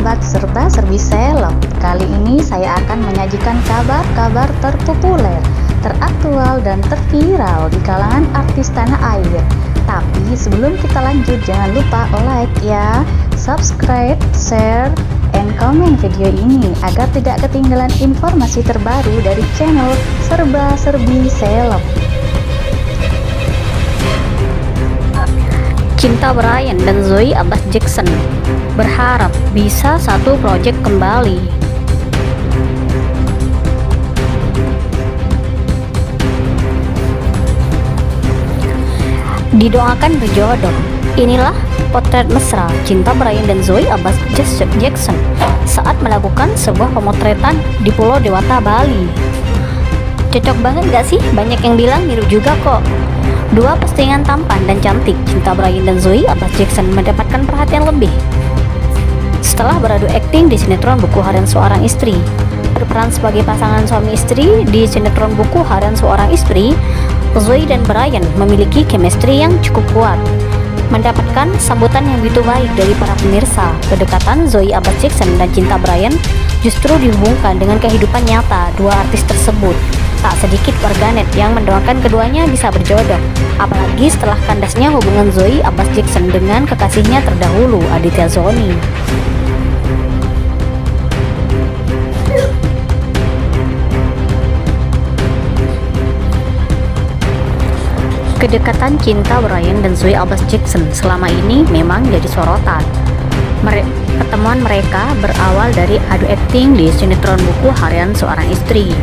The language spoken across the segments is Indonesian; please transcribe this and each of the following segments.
sahabat serba-serbi seleb. Kali ini saya akan menyajikan kabar-kabar terpopuler, teraktual, dan terviral di kalangan artis tanah air. Tapi sebelum kita lanjut, jangan lupa like ya, subscribe, share, and comment video ini agar tidak ketinggalan informasi terbaru dari channel serba-serbi seleb. Cinta Bryan dan Zoe Abbas Jackson berharap bisa satu proyek kembali. Didoakan berjodoh. Inilah potret mesra Cinta Bryan dan Zoe Abbas Jackson saat melakukan sebuah pemotretan di Pulau Dewata, Bali. Cocok banget gak sih? Banyak yang bilang mirip juga kok. Dua postingan tampan dan cantik Cinta Bryan dan Zoe Abbas Jackson mendapatkan perhatian lebih setelah beradu akting di sinetron Buku Harian Seorang Istri. Berperan sebagai pasangan suami istri di sinetron Buku Harian Seorang Istri, Zoe dan Bryan memiliki chemistry yang cukup kuat, mendapatkan sambutan yang begitu baik dari para pemirsa. Kedekatan Zoe Abbas Jackson dan Cinta Bryan justru dihubungkan dengan kehidupan nyata dua artis tersebut. Tak sedikit warganet yang mendoakan keduanya bisa berjodoh, apalagi setelah kandasnya hubungan Zoe Abbas Jackson dengan kekasihnya terdahulu, Aditya Zony. Kedekatan Cinta Bryan dan Zoe Abbas Jackson selama ini memang jadi sorotan. Pertemuan mereka berawal dari adu akting di sinetron Buku Harian Seorang Istri.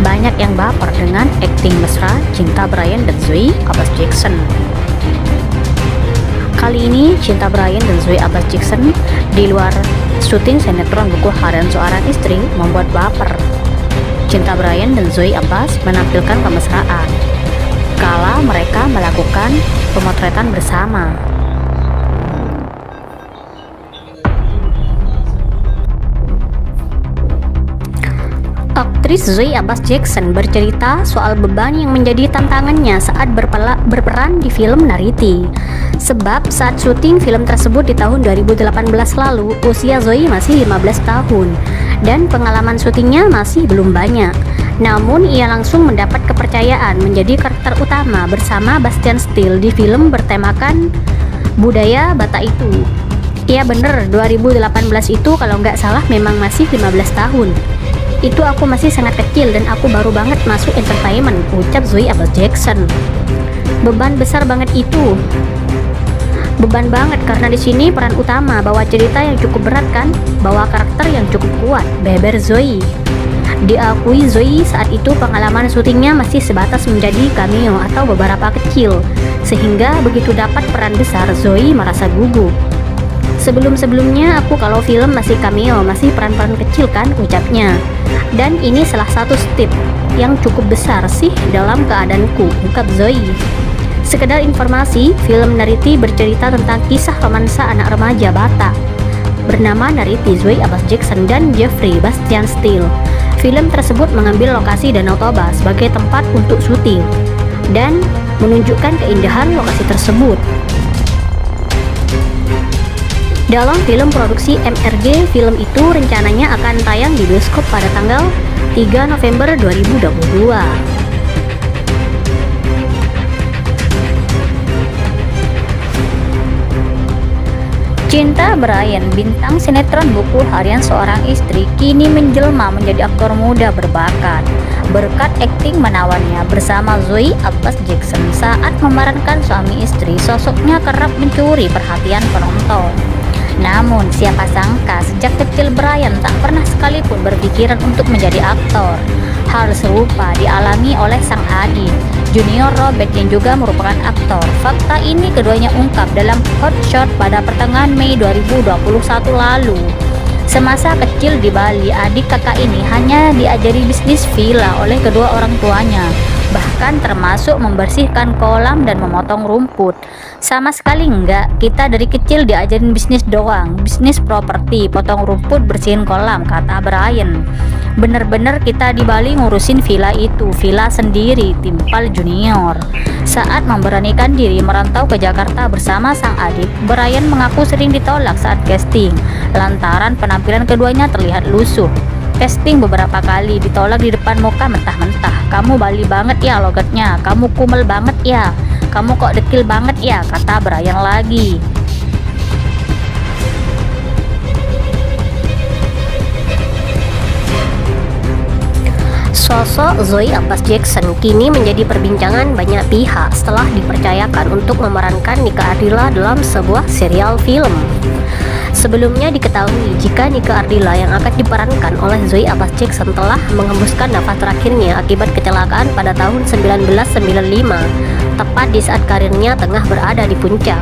Banyak yang baper dengan akting mesra Cinta Bryan dan Zoe Abbas Jackson. Kali ini Cinta Bryan dan Zoe Abbas Jackson di luar syuting sinetron Buku Harian Seorang Istri membuat baper. Cinta Bryan dan Zoe Abbas menampilkan kemesraan kala mereka melakukan pemotretan bersama. Aktris Zoe Abbas Jackson bercerita soal beban yang menjadi tantangannya saat berperan di film Nariti. Sebab saat syuting film tersebut di tahun 2018 lalu, usia Zoe masih 15 tahun dan pengalaman syutingnya masih belum banyak. Namun ia langsung mendapat kepercayaan menjadi karakter utama bersama Bastian Steele di film bertemakan budaya Batak itu. Iya bener, 2018 itu kalau nggak salah memang masih 15 tahun. Itu aku masih sangat kecil dan aku baru banget masuk entertainment, ucap Zoe Abbas Jackson. Beban besar banget itu. Beban banget karena di sini peran utama bawa cerita yang cukup berat kan, bawa karakter yang cukup kuat, beber Zoe. Diakui Zoe saat itu pengalaman syutingnya masih sebatas menjadi cameo atau beberapa kecil, sehingga begitu dapat peran besar Zoe merasa gugup. Sebelum-sebelumnya aku kalau film masih cameo, masih peran-peran kecil kan, ucapnya. Dan ini salah satu step yang cukup besar sih dalam keadaanku, ungkap Zoe. Sekedar informasi, film Nariti bercerita tentang kisah romansa anak remaja Batak bernama Nariti, Zoe Abbas Jackson dan Jeffrey Bastian Steele. Film tersebut mengambil lokasi Danau Toba sebagai tempat untuk syuting dan menunjukkan keindahan lokasi tersebut. Dalam film produksi MRG, film itu rencananya akan tayang di bioskop pada tanggal 3 November 2022. Cinta Bryan, bintang sinetron Buku Harian Seorang Istri, kini menjelma menjadi aktor muda berbakat berkat akting menawannya bersama Zoe Abbas Jackson saat memerankan suami istri. Sosoknya kerap mencuri perhatian penonton. Namun siapa sangka sejak kecil Bryan tak pernah sekalipun berpikiran untuk menjadi aktor. Hal serupa dialami oleh sang adik Junior Robert yang juga merupakan aktor. Fakta ini keduanya ungkap dalam Hot Shot pada pertengahan Mei 2021 lalu. Semasa kecil di Bali, adik kakak ini hanya diajari bisnis villa oleh kedua orang tuanya, bahkan termasuk membersihkan kolam dan memotong rumput. Sama sekali enggak, kita dari kecil diajarin bisnis doang, bisnis properti, potong rumput, bersihin kolam, kata Bryan. Bener-bener kita di Bali ngurusin villa itu, villa sendiri, timpal junior. Saat memberanikan diri merantau ke Jakarta bersama sang adik, Brian mengaku sering ditolak saat casting, lantaran penampilan keduanya terlihat lusuh. Casting beberapa kali ditolak di depan muka mentah-mentah. Kamu Bali banget ya logatnya, kamu kumel banget ya, kamu kok dekil banget ya, kata Brian lagi. Sosok Zoe Abbas Jackson kini menjadi perbincangan banyak pihak setelah dipercayakan untuk memerankan Nika Ardila dalam sebuah serial film. Sebelumnya diketahui jika Nika Ardila yang akan diperankan oleh Zoe Abbas Jackson telah menghembuskan nafas terakhirnya akibat kecelakaan pada tahun 1995, tepat di saat karirnya tengah berada di puncak.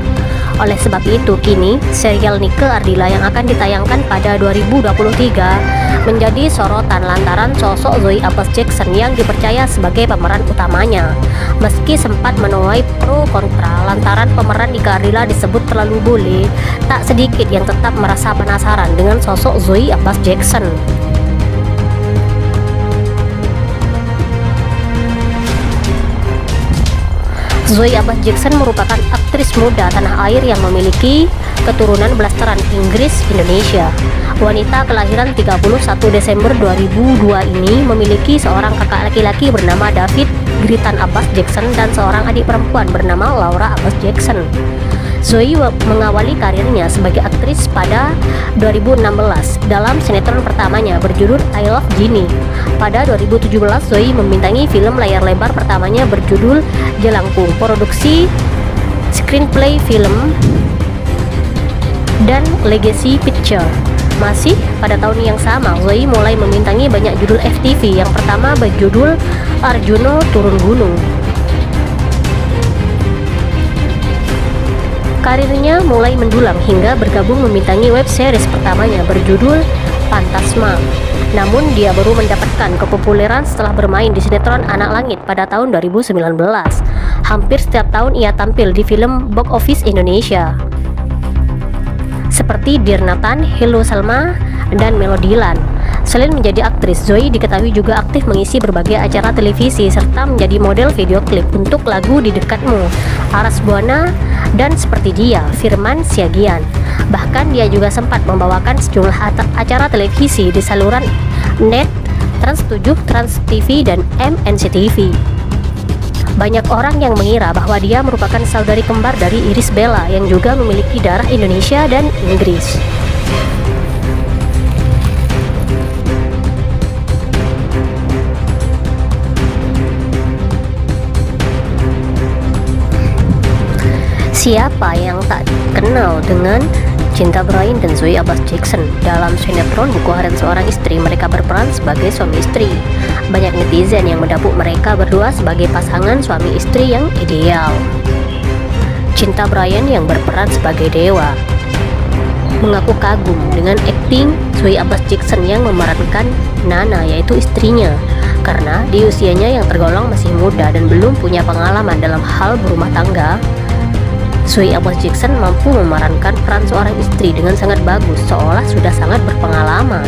Oleh sebab itu, kini serial Nika Ardila yang akan ditayangkan pada 2023 menjadi sorotan lantaran sosok Zoe Abbas Jackson yang dipercaya sebagai pemeran utamanya. Meski sempat menuai pro kontra lantaran pemeran Nika Ardila disebut terlalu bule, tak sedikit yang tetap merasa penasaran dengan sosok Zoe Abbas Jackson. Zoe Abbas Jackson merupakan aktris muda tanah air yang memiliki keturunan blasteran Inggris Indonesia. Wanita kelahiran 31 Desember 2002 ini memiliki seorang kakak laki-laki bernama David Gritan Abbas Jackson dan seorang adik perempuan bernama Laura Abbas Jackson. Zoe mengawali karirnya sebagai aktris pada 2016 dalam sinetron pertamanya berjudul I Love Ginny. Pada 2017 Zoe membintangi film layar lebar pertamanya berjudul Jelangkung, produksi screenplay film dan Legacy Picture. Masih pada tahun yang sama, Zoe mulai membintangi banyak judul FTV. Yang pertama berjudul Arjuno Turun Gunung. Karirnya mulai mendulang hingga bergabung membintangi web series pertamanya berjudul Fantasma. Namun dia baru mendapatkan kepopuleran setelah bermain di sinetron Anak Langit pada tahun 2019. Hampir setiap tahun ia tampil di film box office Indonesia seperti Dear Nathan, Hello Salma, dan Melodiland. Selain menjadi aktris, Zoe diketahui juga aktif mengisi berbagai acara televisi serta menjadi model video klip untuk lagu Di Dekatmu, Aras Buana, dan Seperti Dia, Firman Siagian. Bahkan dia juga sempat membawakan sejumlah acara televisi di saluran NET, Trans 7, Trans TV, dan MNCTV. Banyak orang yang mengira bahwa dia merupakan saudari kembar dari Irish Bella yang juga memiliki darah Indonesia dan Inggris. Siapa yang tak kenal dengan Cinta Brian dan Zoe Abbas Jackson? Dalam sinetron Buku Harian Seorang Istri, mereka berperan sebagai suami istri. Banyak netizen yang mendapuk mereka berdua sebagai pasangan suami istri yang ideal. Cinta Brian yang berperan sebagai Dewa mengaku kagum dengan akting Zoe Abbas Jackson yang memerankan Nana, yaitu istrinya, karena di usianya yang tergolong masih muda dan belum punya pengalaman dalam hal berumah tangga. Zoe Abbas Jackson mampu memerankan peran seorang istri dengan sangat bagus, seolah sudah sangat berpengalaman.